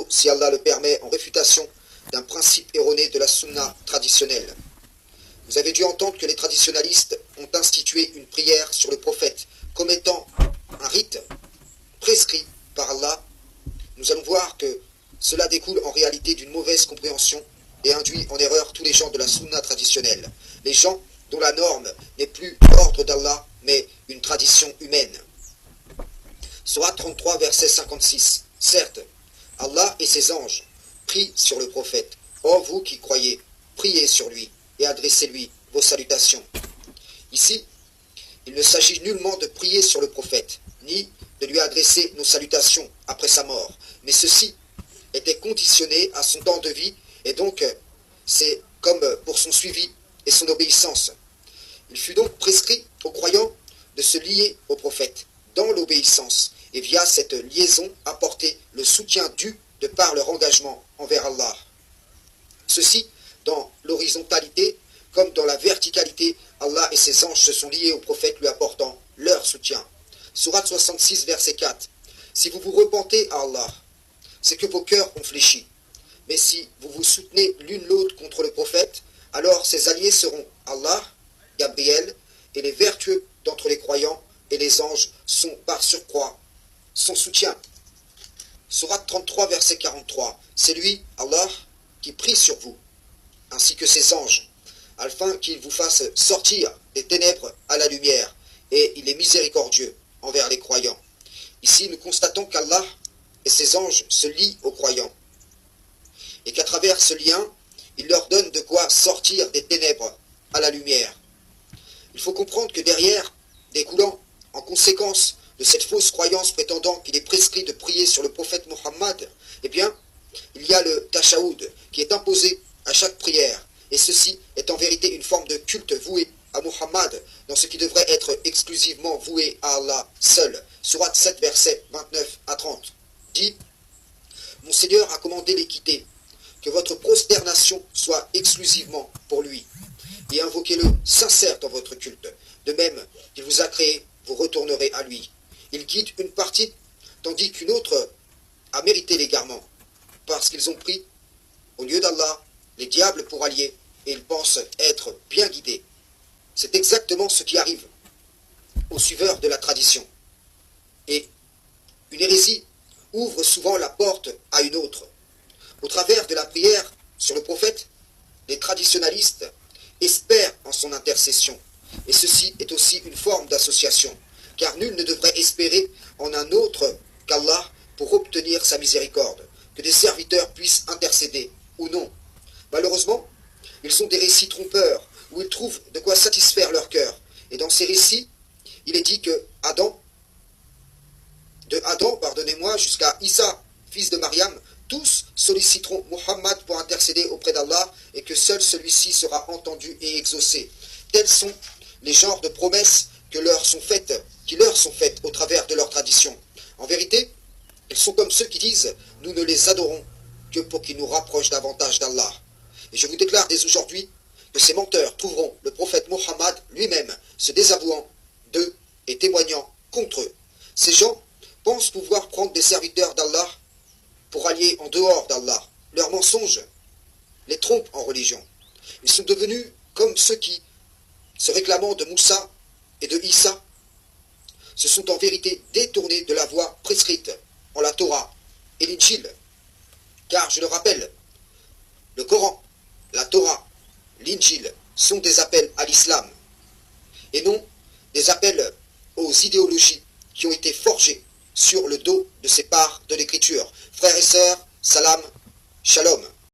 si Allah le permet, en réfutation d'un principe erroné de la sunna traditionnelle. Vous avez dû entendre que les traditionalistes ont institué une prière sur le prophète comme étant un rite prescrit par Allah. Nous allons voir que cela découle en réalité d'une mauvaise compréhension et induit en erreur tous les gens de la sunna traditionnelle, les gens dont la norme n'est plus l'ordre d'Allah, mais une tradition humaine. Sourate 33, verset 56. Certes, Allah et ses anges prient sur le prophète. Ô vous qui croyez, priez sur lui et adressez-lui vos salutations. Ici, il ne s'agit nullement de prier sur le prophète, ni de lui adresser nos salutations après sa mort, mais ceci était conditionné à son temps de vie, et donc c'est comme pour son suivi et son obéissance. Il fut donc prescrit aux croyants de se lier au prophète dans l'obéissance, et via cette liaison apporter le soutien dû de par leur engagement envers Allah. Ceci, dans l'horizontalité comme dans la verticalité, Allah et ses anges se sont liés au prophète lui apportant leur soutien. Sourate 66, verset 4. Si vous vous repentez à Allah, c'est que vos cœurs ont fléchi. Mais si vous vous soutenez l'une l'autre contre le prophète, alors ses alliés seront Allah, Gabriel, et les vertueux d'entre les croyants, et les anges sont par surcroît son soutien. Sourate 33, verset 43. C'est lui, Allah, qui prie sur vous, ainsi que ses anges, afin qu'il vous fasse sortir des ténèbres à la lumière, et il est miséricordieux envers les croyants. Ici, nous constatons qu'Allah et ses anges se lient aux croyants, et qu'à travers ce lien, il leur donne de quoi sortir des ténèbres à la lumière. Il faut comprendre que derrière, découlant en conséquence de cette fausse croyance prétendant qu'il est prescrit de prier sur le prophète Mohammed, eh bien, il y a le tashaoud qui est imposé à chaque prière, et ceci est en vérité une forme de culte voué à Muhammad, dans ce qui devrait être exclusivement voué à Allah seul. Sourate 7, versets 29 à 30. Dit, mon Seigneur a commandé l'équité, que votre prosternation soit exclusivement pour lui, et invoquez-le sincère dans votre culte. De même qu'il vous a créé, vous retournerez à lui. Il guide une partie, tandis qu'une autre a mérité l'égarement, parce qu'ils ont pris, au lieu d'Allah, les diables pour alliés, et ils pensent être bien guidés. C'est exactement ce qui arrive aux suiveurs de la tradition. Et une hérésie ouvre souvent la porte à une autre. Au travers de la prière sur le prophète, les traditionalistes espèrent en son intercession. Et ceci est aussi une forme d'association, car nul ne devrait espérer en un autre qu'Allah pour obtenir sa miséricorde, que des serviteurs puissent intercéder ou non. Malheureusement, ils ont des récits trompeurs où ils trouvent de quoi satisfaire leur cœur. Et dans ces récits, il est dit que de Adam, jusqu'à Isa, fils de Mariam, tous solliciteront Muhammad pour intercéder auprès d'Allah et que seul celui-ci sera entendu et exaucé. Tels sont les genres de promesses qui leur sont faites au travers de leur tradition. En vérité, ils sont comme ceux qui disent « Nous ne les adorons que pour qu'ils nous rapprochent davantage d'Allah ». Et je vous déclare dès aujourd'hui que ces menteurs trouveront le prophète Mohammed lui-même se désavouant d'eux et témoignant contre eux. Ces gens pensent pouvoir prendre des serviteurs d'Allah pour allier en dehors d'Allah. Leurs mensonges les trompent en religion. Ils sont devenus comme ceux qui, se réclamant de Moussa et de Issa, se sont en vérité détournés de la voie prescrite en la Torah et l'Injil. Car, je le rappelle, le Coran, la Torah, l'Injil sont des appels à l'islam et non des appels aux idéologies qui ont été forgées sur le dos de ces parts de l'écriture. Frères et sœurs, salam, shalom.